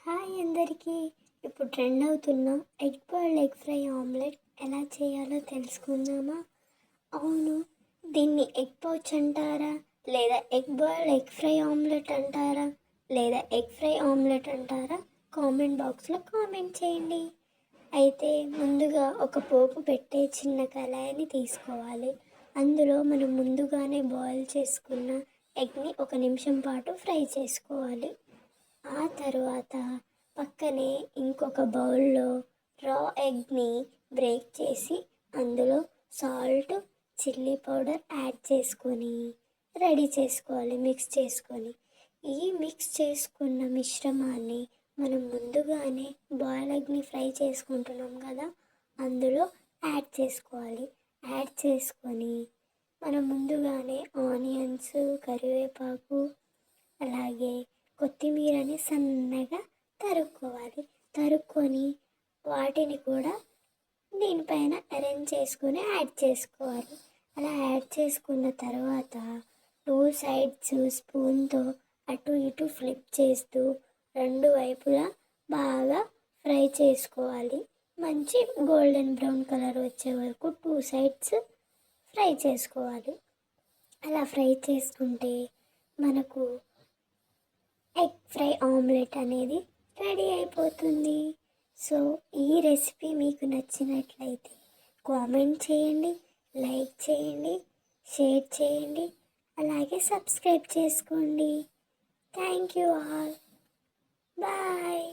Hi అందరికీ. ఇప్పుడు trend అవుతున్న egg boiled egg fry omelette ఎలా చేయాలో తెలుసుకుందామా? అవును, దీన్ని ఎగ్ పౌచ్ అంటారా, లేదా egg boiled egg fry omelette అంటారా, లేదా ఎగ్ ఫ్రై ఆమ్లెట్ అంటారా? కామెంట్ బాక్స్లో కామెంట్ చేయండి. అయితే ముందుగా ఒక పోపు పెట్టే చిన్న కళాయిని తీసుకోవాలి. అందులో మనం ముందుగానే బాయిల్ చేసుకున్న ఎగ్ని 1 నిమిషం పాటు ఫ్రై చేసుకోవాలి. ఆ తర్వాత పక్కనే ఇంకొక బౌల్లో రా ఎగ్ని బ్రేక్ చేసి అందులో సాల్ట్, చిల్లీ పౌడర్ యాడ్ చేసుకొని రెడీ చేసుకోవాలి, మిక్స్ చేసుకొని. ఈ మిక్స్ చేసుకున్న మిశ్రమాన్ని మనం ముందుగానే బాయిల్ ఎగ్ని ఫ్రై చేసుకుంటున్నాం కదా, అందులో యాడ్ చేసుకోవాలి. యాడ్ చేసుకొని మనం ముందుగానే ఆనియన్స్, కరివేపాకు, అలాగే కొత్తిమీరని సన్నగా తరుక్కొని వాటిని కూడా దీనిపైన అరేంజ్ చేసుకొని యాడ్ చేసుకోవాలి. అలా యాడ్ చేసుకున్న తర్వాత 2 సైడ్స్ స్పూన్తో అటు ఇటు ఫ్లిప్ చేస్తూ 2 వైపులా బాగా ఫ్రై చేసుకోవాలి. మంచి గోల్డెన్ బ్రౌన్ కలర్ వచ్చే వరకు 2 సైడ్స్ ఫ్రై చేసుకోవాలి. అలా ఫ్రై చేసుకుంటే మనకు ఎగ్ ఫ్రై ఆమ్లెట్ అనేది రెడీ అయిపోతుంది. సో ఈ రెసిపీ మీకు నచ్చినట్లయితే కామెంట్ చేయండి, లైక్ చేయండి, షేర్ చేయండి, అలాగే సబ్స్క్రైబ్ చేసుకోండి. Thank you all. బాయ్.